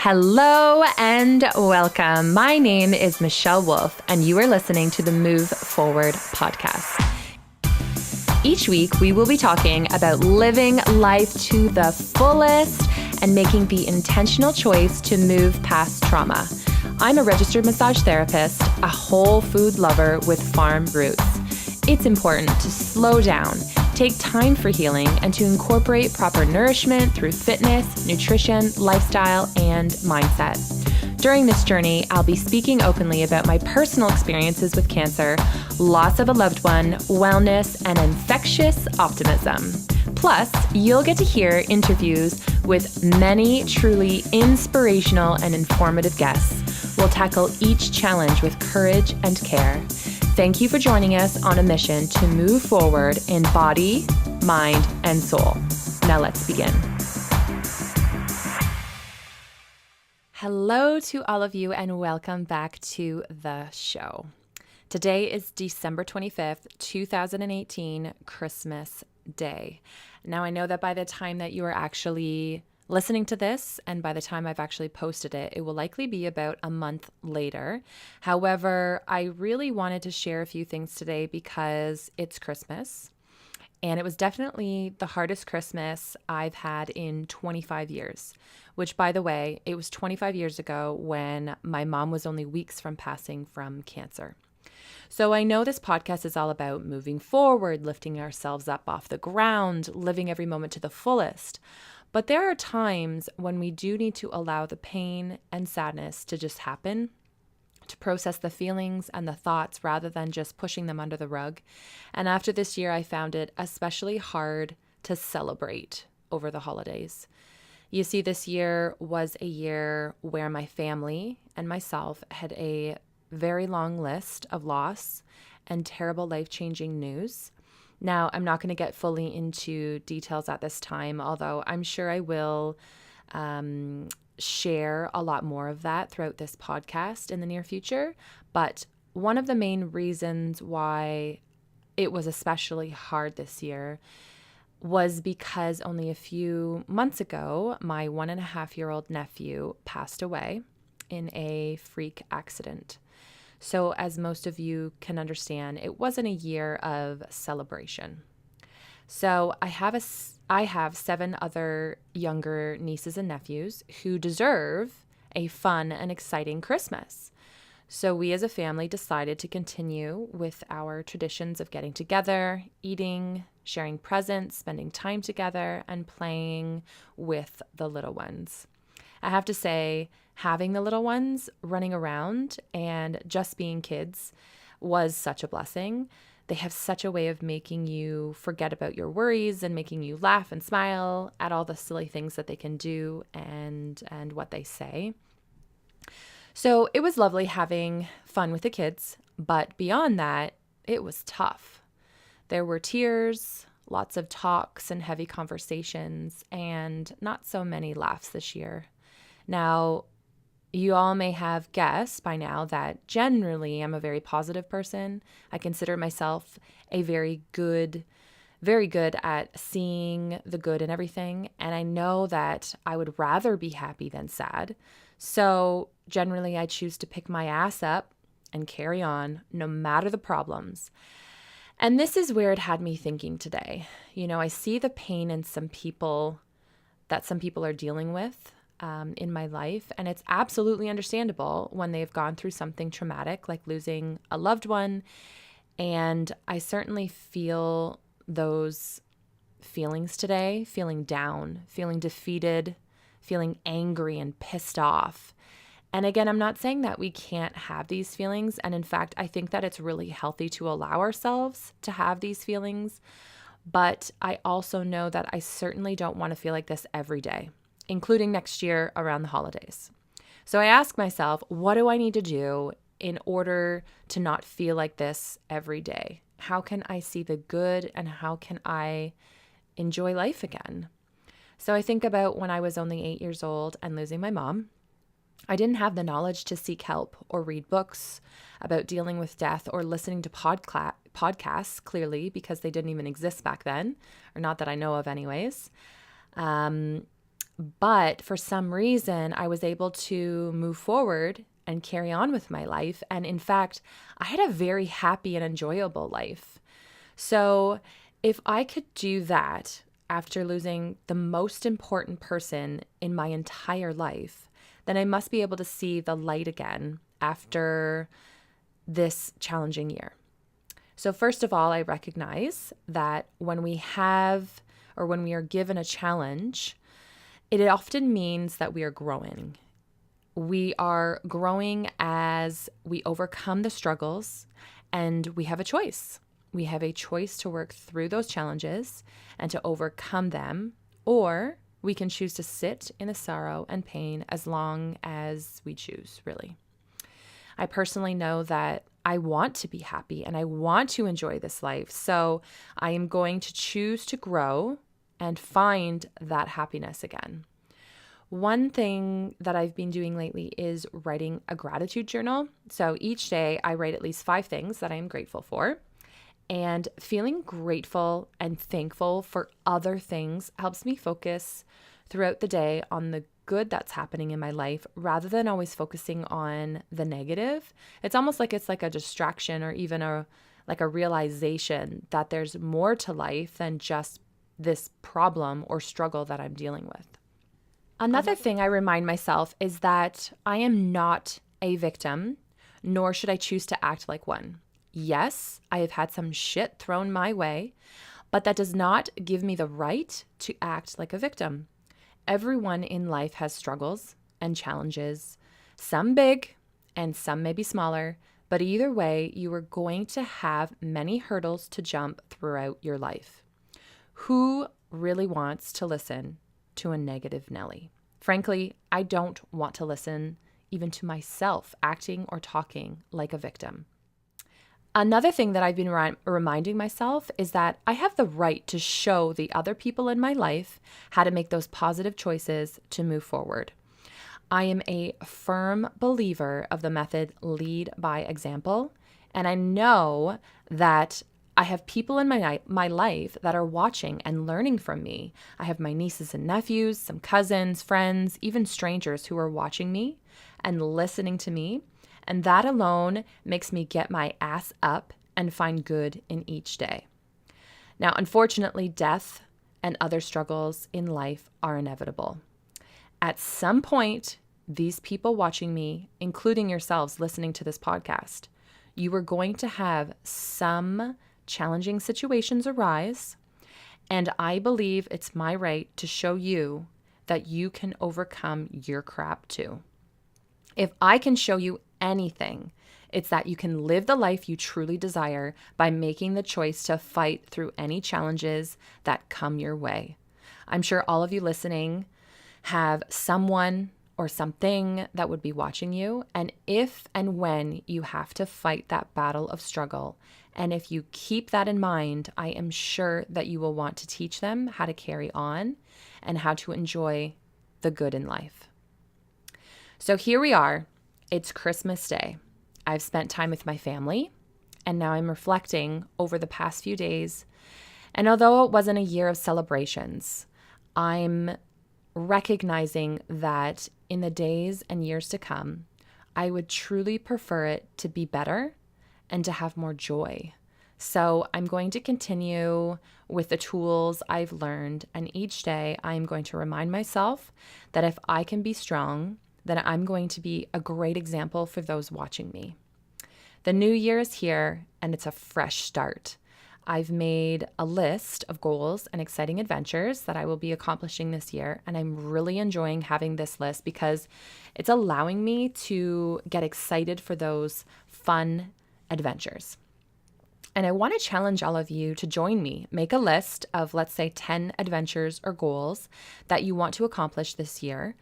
Hello and welcome. My name is Michelle Wolfe, and you are listening to the Move Forward podcast. Each week, we will be talking about living life to the fullest and making the intentional choice to move past trauma. I'm a registered massage therapist, a whole food lover with farm roots. It's important to slow down, take time for healing, and to incorporate proper nourishment through fitness, nutrition, lifestyle, and mindset. During this journey, I'll be speaking openly about my personal experiences with cancer, loss of a loved one, wellness, and infectious optimism. Plus, you'll get to hear interviews with many truly inspirational and informative guests. We'll tackle each challenge with courage and care. Thank you for joining us on a mission to move forward in body, mind, and soul. Now let's begin. Hello to all of you and welcome back to the show. Today is December 25th, 2018, Christmas Day. Now I know that by the time that you are actually listening to this, and by the time I've actually posted it, it will likely be about a month later. However, I really wanted to share a few things today because it's Christmas, and it was definitely the hardest Christmas I've had in 25 years, which, by the way, it was 25 years ago when my mom was only weeks from passing from cancer. So I know this podcast is all about moving forward, lifting ourselves up off the ground, living every moment to the fullest. But there are times when we do need to allow the pain and sadness to just happen, to process the feelings and the thoughts rather than just pushing them under the rug. And after this year, I found it especially hard to celebrate over the holidays. You see, this year was a year where my family and myself had a very long list of loss and terrible life-changing news. Now, I'm not going to get fully into details at this time, although I'm sure I will share a lot more of that throughout this podcast in the near future. But one of the main reasons why it was especially hard this year was because only a few months ago, my 1.5-year-old nephew passed away in a freak accident. So as most of you can understand, it wasn't a year of celebration. So I have 7 other younger nieces and nephews who deserve a fun and exciting Christmas. So we as a family decided to continue with our traditions of getting together, eating, sharing presents, spending time together, and playing with the little ones. I have to say, having the little ones running around and just being kids was such a blessing. They have such a way of making you forget about your worries and making you laugh and smile at all the silly things that they can do and what they say. So it was lovely having fun with the kids, but beyond that, it was tough. There were tears, lots of talks and heavy conversations, and not so many laughs this year. Now, you all may have guessed by now that generally I'm a very positive person. I consider myself a very good at seeing the good in everything. And I know that I would rather be happy than sad. So generally I choose to pick my ass up and carry on no matter the problems. And this is where it had me thinking today. You know, I see the pain in some people are dealing with in my life. And it's absolutely understandable when they've gone through something traumatic, like losing a loved one. And I certainly feel those feelings today, feeling down, feeling defeated, feeling angry and pissed off. And again, I'm not saying that we can't have these feelings. And in fact, I think that it's really healthy to allow ourselves to have these feelings. But I also know that I certainly don't want to feel like this every day, including next year around the holidays. So I ask myself, what do I need to do in order to not feel like this every day? How can I see the good and how can I enjoy life again? So I think about when I was only 8 years old and losing my mom. I didn't have the knowledge to seek help or read books about dealing with death or listening to podcasts, clearly, because they didn't even exist back then, or not that I know of anyways. But for some reason, I was able to move forward and carry on with my life. And in fact, I had a very happy and enjoyable life. So if I could do that after losing the most important person in my entire life, then I must be able to see the light again after this challenging year. So first of all, I recognize that when we have or when we are given a challenge, it often means that we are growing. We are growing as we overcome the struggles, and we have a choice. We have a choice to work through those challenges and to overcome them, or we can choose to sit in the sorrow and pain as long as we choose, really. I personally know that I want to be happy and I want to enjoy this life, so I am going to choose to grow and find that happiness again. One thing that I've been doing lately is writing a gratitude journal. So each day I write at least 5 things that I am grateful for. And feeling grateful and thankful for other things helps me focus throughout the day on the good that's happening in my life rather than always focusing on the negative. It's almost like it's like a distraction or even a realization that there's more to life than just this problem or struggle that I'm dealing with. Another thing I remind myself is that I am not a victim, nor should I choose to act like one. Yes, I have had some shit thrown my way, but that does not give me the right to act like a victim. Everyone in life has struggles and challenges, some big and some maybe smaller, but either way, you are going to have many hurdles to jump throughout your life. Who really wants to listen to a negative Nelly? Frankly, I don't want to listen even to myself acting or talking like a victim. Another thing that I've been reminding myself is that I have the right to show the other people in my life how to make those positive choices to move forward. I am a firm believer of the method lead by example, and I know that I have people in my life that are watching and learning from me. I have my nieces and nephews, some cousins, friends, even strangers who are watching me and listening to me. And that alone makes me get my ass up and find good in each day. Now, unfortunately, death and other struggles in life are inevitable. At some point, these people watching me, including yourselves listening to this podcast, you are going to have some challenging situations arise, and I believe it's my right to show you that you can overcome your crap too. If I can show you anything, it's that you can live the life you truly desire by making the choice to fight through any challenges that come your way. I'm sure all of you listening have someone or something that would be watching you, and if and when you have to fight that battle of struggle, and if you keep that in mind, I am sure that you will want to teach them how to carry on and how to enjoy the good in life. So here we are. It's Christmas Day. I've spent time with my family, and now I'm reflecting over the past few days. And although it wasn't a year of celebrations, I'm recognizing that in the days and years to come, I would truly prefer it to be better and to have more joy. So I'm going to continue with the tools I've learned, and each day I'm going to remind myself that if I can be strong, then I'm going to be a great example for those watching me. The new year is here, and it's a fresh start. I've made a list of goals and exciting adventures that I will be accomplishing this year, and I'm really enjoying having this list because it's allowing me to get excited for those fun adventures. And I want to challenge all of you to join me. Make a list of, let's say, 10 adventures or goals that you want to accomplish this year,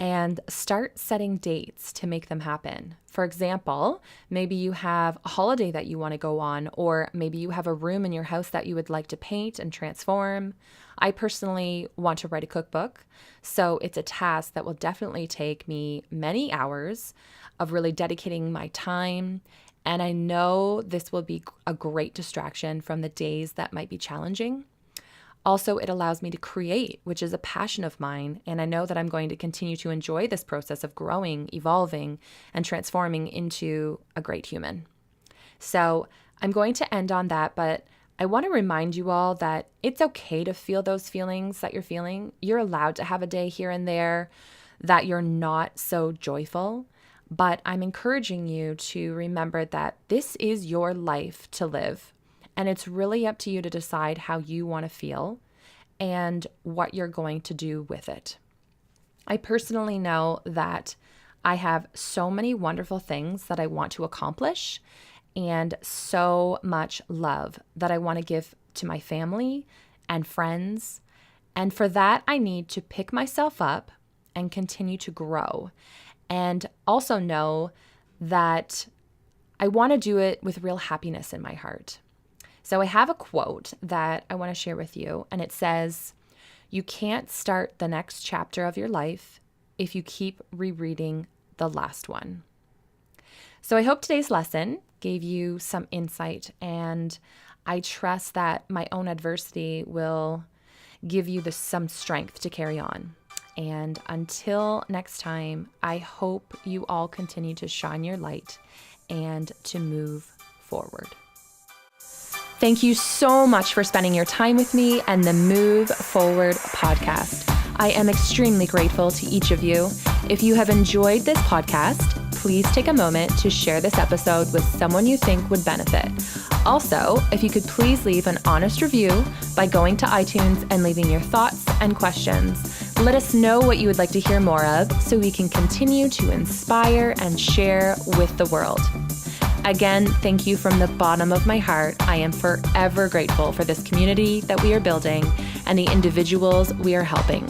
and start setting dates to make them happen. For example, maybe you have a holiday that you want to go on, or maybe you have a room in your house that you would like to paint and transform. I personally want to write a cookbook, so it's a task that will definitely take me many hours of really dedicating my time, and I know this will be a great distraction from the days that might be challenging. Also, it allows me to create, which is a passion of mine. And I know that I'm going to continue to enjoy this process of growing, evolving, and transforming into a great human. So I'm going to end on that, but I want to remind you all that it's okay to feel those feelings that you're feeling. You're allowed to have a day here and there that you're not so joyful, but I'm encouraging you to remember that this is your life to live, and it's really up to you to decide how you want to feel and what you're going to do with it. I personally know that I have so many wonderful things that I want to accomplish and so much love that I want to give to my family and friends. And for that, I need to pick myself up and continue to grow. And also know that I want to do it with real happiness in my heart. So I have a quote that I want to share with you, and it says, "You can't start the next chapter of your life if you keep rereading the last one." So I hope today's lesson gave you some insight, and I trust that my own adversity will give you some strength to carry on. And until next time, I hope you all continue to shine your light and to move forward. Thank you so much for spending your time with me and the Move Forward podcast. I am extremely grateful to each of you. If you have enjoyed this podcast, please take a moment to share this episode with someone you think would benefit. Also, if you could please leave an honest review by going to iTunes and leaving your thoughts and questions. Let us know what you would like to hear more of so we can continue to inspire and share with the world. Again, thank you from the bottom of my heart. I am forever grateful for this community that we are building and the individuals we are helping.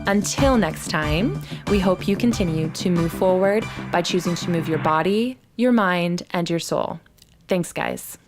Until next time, we hope you continue to move forward by choosing to move your body, your mind, and your soul. Thanks, guys.